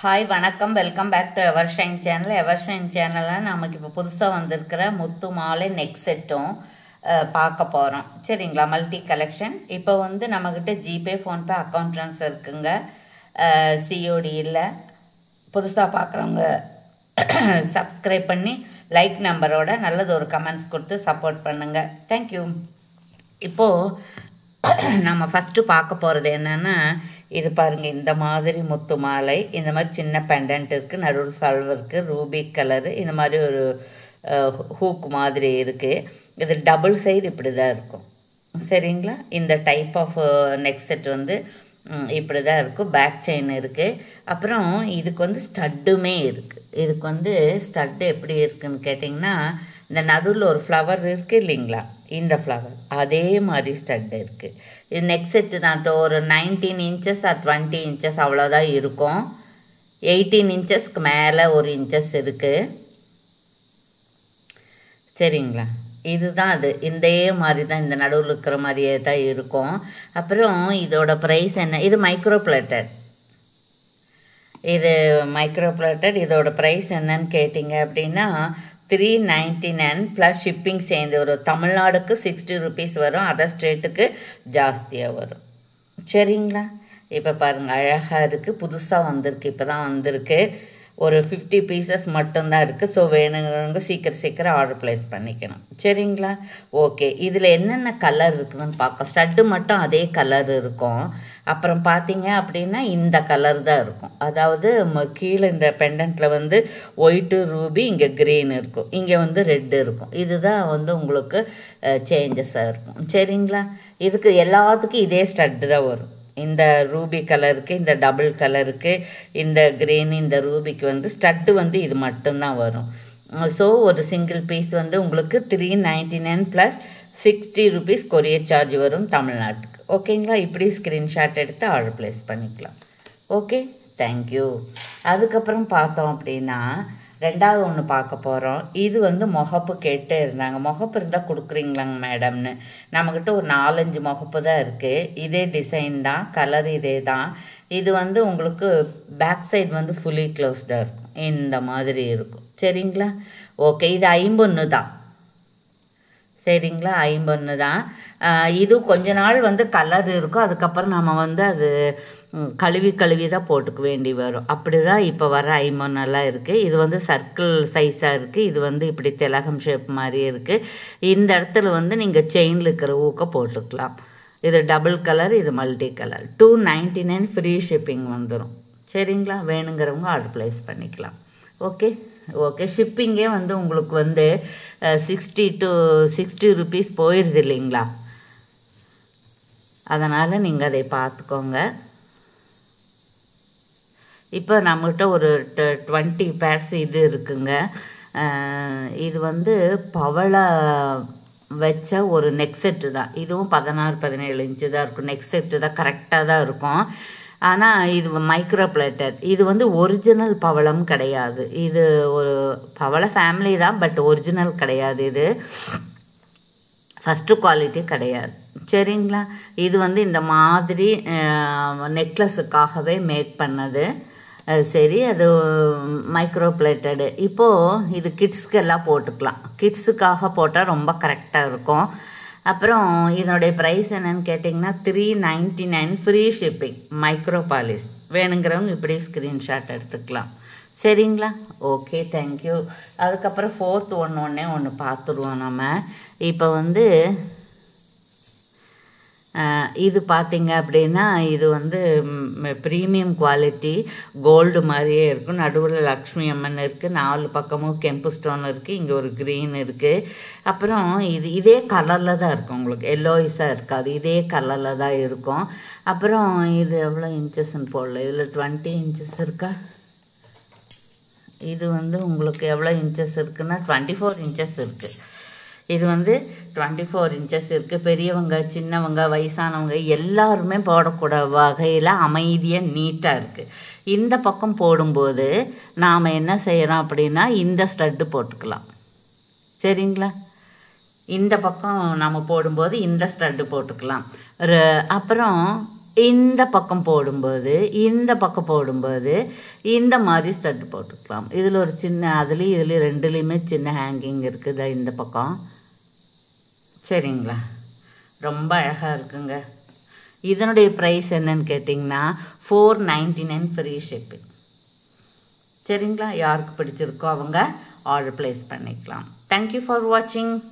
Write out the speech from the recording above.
Hi வணக்கம், welcome back to Evershine channel. Evershine சேனலில் நமக்கு இப்போ புதுசாக வந்திருக்கிற முத்து மாலை நெக் செட்டும் பார்க்க போகிறோம். சரிங்களா, மல்டி கலெக்ஷன். இப்போ வந்து நம்மக்கிட்ட ஜிபே, ஃபோன்பே, அக்கௌண்ட் ட்ரான்ஸ்ஃபர் இருக்குங்க. சிஓடி இல்லை. புதுசாக பார்க்குறவங்க சப்ஸ்கிரைப் பண்ணி லைக் நம்பரோட நல்லது ஒரு கமெண்ட்ஸ் கொடுத்து சப்போர்ட் பண்ணுங்கள். தேங்க்யூ. இப்போது நம்ம ஃபஸ்ட்டு பார்க்க போகிறது என்னென்னா, இது பாருங்கள், இந்த மாதிரி முத்து மாலை, இந்த மாதிரி சின்ன பெண்டன்ட் இருக்குது, நடுவில் ஃப்ளவர் இருக்குது, ரூபி கலரு, இந்த மாதிரி ஒரு ஹூக் மாதிரி இருக்குது. இது டபுள் சைடு இப்படி தான் இருக்கும். சரிங்களா, இந்த டைப் ஆஃப் நெக் செட் வந்து இப்படி தான் இருக்கும். பேக் செயின் இருக்குது. அப்புறம் இதுக்கு வந்து ஸ்டட்டுமே இருக்குது. இதுக்கு வந்து ஸ்டட்டு எப்படி இருக்குதுன்னு கேட்டிங்கன்னா, இந்த நடுவில் ஒரு ஃப்ளவர் இருக்குது இல்லைங்களா, இந்த ஃப்ளவர் அதே மாதிரி ஸ்டட்டு இருக்குது. இது நெக் செட்டு தான். ஒரு 19 இன்ச்சஸ் ஆர் 20 இன்ச்சஸ் அவ்வளோதான் இருக்கும். 18 இன்ச்சஸ்க்கு மேலே ஒரு இன்ச்சஸ் இருக்குது. சரிங்களா, இதுதான் அது. இதே மாதிரி தான், இந்த நடுவில் இருக்கிற மாதிரியே தான் இருக்கும். அப்புறம் இதோட ப்ரைஸ் என்ன, இது மைக்ரோ பிளேட்டட். இது மைக்ரோ பிளேட்டட். இதோட ப்ரைஸ் என்னன்னு கேட்டிங்க அப்படின்னா 399 ப்ளஸ் ஷிப்பிங் சேர்ந்து ஒரு தமிழ்நாடுக்கு 60 ருபீஸ் வரும். அதர் ஸ்டேட்டுக்கு ஜாஸ்தியாக வரும். சரிங்களா, இப்போ பாருங்கள், அழகாக இருக்குது. புதுசாக வந்திருக்கு, இப்போ தான் வந்திருக்கு. ஒரு 50 பீசஸ் மட்டும்தான் இருக்குது. ஸோ வேணுங்கிறவங்க சீக்கிரம் ஆர்டர் ப்ளேஸ் பண்ணிக்கணும். சரிங்களா, ஓகே. இதில் என்னென்ன கலர் இருக்குதுன்னு பார்க்க. ஸ்டட்டு மட்டும் அதே கலர் இருக்கும். அப்புறம் பார்த்தீங்க அப்படின்னா இந்த கலர் தான் இருக்கும். அதாவது கீழே இந்த பெண்டன்ட்டில் வந்து ஒயிட்டு ரூபி, இங்கே க்ரீன் இருக்கும், இங்கே வந்து ரெட்டு இருக்கும். இதுதான் வந்து உங்களுக்கு சேஞ்சஸாக இருக்கும். சரிங்களா, இதுக்கு எல்லாத்துக்கும் இதே ஸ்டட்டு தான் வரும். இந்த ரூபி கலருக்கு, இந்த டபுள் கலருக்கு, இந்த க்ரீன், இந்த ரூபிக்கு வந்து ஸ்டட்டு வந்து இது மட்டும்தான் வரும். ஸோ ஒரு சிங்கிள் பீஸ் வந்து உங்களுக்கு 399 ப்ளஸ் 60 ருபீஸ் கொரியர் சார்ஜ் வரும் தமிழ்நாட்டுக்கு. ஓகேங்களா, இப்படி ஸ்க்ரீன்ஷாட் எடுத்து ஆர்டர் ப்ளேஸ் பண்ணிக்கலாம். Okay, thank you. அதுக்கப்புறம் பார்த்தோம் அப்படின்னா ரெண்டாவது ஒன்று பார்க்க போகிறோம். இது வந்து முகப்பு கேட்டே இருந்தாங்க. முகப்பு இருந்தால் கொடுக்குறீங்களாங்க மேடம்னு. நம்மக்கிட்ட ஒரு 4-5 முகப்பு தான் இருக்குது. இதே டிசைன் தான், கலர் இதே தான். இது வந்து உங்களுக்கு பேக் சைடு வந்து ஃபுல்லி க்ளோஸ்டாக இருக்கும். இந்த மாதிரி இருக்கும். சரிங்களா, ஓகே. இது 51 தான். சரிங்களா, 51 தான். இது கொஞ்ச நாள் வந்து கலர் இருக்கும். அதுக்கப்புறம் நம்ம வந்து அது கழுவி தான் போட்டுக்க வேண்டி வரும். அப்படி தான் இப்போ வர 51 இருக்குது. இது வந்து சர்க்கிள் சைஸாக இருக்குது. இது வந்து இப்படி திலகம் ஷேப் மாதிரி இருக்குது. இந்த இடத்துல வந்து நீங்கள் செயினில் இருக்கிற ஊக்க போட்டுக்கலாம். இது டபுள் கலர், இது மல்டி கலர். 299 ஃப்ரீ ஷிப்பிங் வந்துடும். சரிங்களா, வேணுங்கிறவங்க ஆர்டர் ப்ளேஸ் பண்ணிக்கலாம். Okay okay. ஷிப்பிங்கே வந்து உங்களுக்கு வந்து 60 ருபீஸ் போயிடுது இல்லைங்களா. அதனால் நீங்கள் அதை பார்த்துக்கோங்க. இப்போ நம்மகிட்ட ஒரு 20 பேர்ஸ் இது இருக்குங்க. இது வந்து பவள வச்ச ஒரு நெக் செட்டு தான். இதுவும் 16-17 இன்ச்சு தான் இருக்கும். நெக் செட்டு தான், கரெக்டாக தான் இருக்கும். ஆனால் இது மைக்ரோ பிளேட்டட். இது வந்து ஒரிஜினல் பவளம் கிடையாது. இது ஒரு பவள ஃபேமிலி தான், பட் ஒரிஜினல் கிடையாது. இது ஃபஸ்ட்டு குவாலிட்டி கிடையாது. சரிங்களா, இது வந்து இந்த மாதிரி நெக்லஸுக்காகவே மேக் பண்ணது. சரி, அது மைக்ரோ பிளேட்டடு. இப்போது இது கிட்ஸ்க்கு எல்லாம் போட்டுக்கலாம். கிட்ஸுக்காக போட்டால் ரொம்ப கரெக்டாக இருக்கும். அப்புறம் இதனுடைய ப்ரைஸ் என்னன்னு கேட்டிங்கன்னா 399 ஃப்ரீ ஷிப்பிங், மைக்ரோ பாலிஷ். வேணுங்கிறவங்க இப்படி ஸ்க்ரீன்ஷாட் எடுத்துக்கலாம். சரிங்களா, ஓகே, தேங்க்யூ. அதுக்கப்புறம் ஃபோர்த் ஒன்று பார்த்துருவோம் நம்ம. இப்போ வந்து இது பார்த்திங்க அப்படின்னா இது வந்து ப்ரீமியம் குவாலிட்டி கோல்டு மாதிரியே இருக்கும். நடுவில் லக்ஷ்மி அம்மன் இருக்குது, 4 பக்கமும் கெம்பு ஸ்டோன் இருக்குது, இங்கே ஒரு க்ரீன் இருக்குது. அப்புறம் இதே கலரில் தான் இருக்கும். உங்களுக்கு எல்லோயிஸாக இருக்காது, இதே கலரில் தான் இருக்கும். அப்புறம் இது எவ்வளோ இன்ச்சஸ்ன்னு போடல. இதில் 20 இன்ச்சஸ் இருக்கா. இது வந்து உங்களுக்கு எவ்வளோ இன்ச்சஸ் இருக்குன்னா 24 இன்ச்சஸ் இருக்குது. இது வந்து 24 இன்ச்சஸ் இருக்குது. பெரியவங்க, சின்னவங்க, வயசானவங்க எல்லாருமே போடக்கூட வகையில் அமைதியாக நீட்டாக இருக்குது. இந்த பக்கம் போடும்போது நாம் என்ன செய்கிறோம் அப்படின்னா இந்த ஸ்டட்டு போட்டுக்கலாம். சரிங்களா, இந்த பக்கம் நம்ம போடும்போது இந்த ஸ்டட்டு போட்டுக்கலாம். அப்புறம் இந்த பக்கம் போடும்போது இந்த மாதிரி ஸ்டட் போட்டுக்கலாம். இதில் ஒரு சின்ன இதுலேயும் ரெண்டுலேயுமே சின்ன ஹேங்கிங் இருக்குது இந்த பக்கம். சரிங்களா, ரொம்ப அழகாக இருக்குங்க. இதனுடைய ப்ரைஸ் என்னன்னு கேட்டிங்கன்னா $499 ஃப்ரீ ஷிப்பிங். சரிங்களா, யாருக்கு பிடிச்சிருக்கோ அவங்க ஆர்டர் ப்ளேஸ் பண்ணிக்கலாம். தேங்க்யூ ஃபார் வாட்சிங்.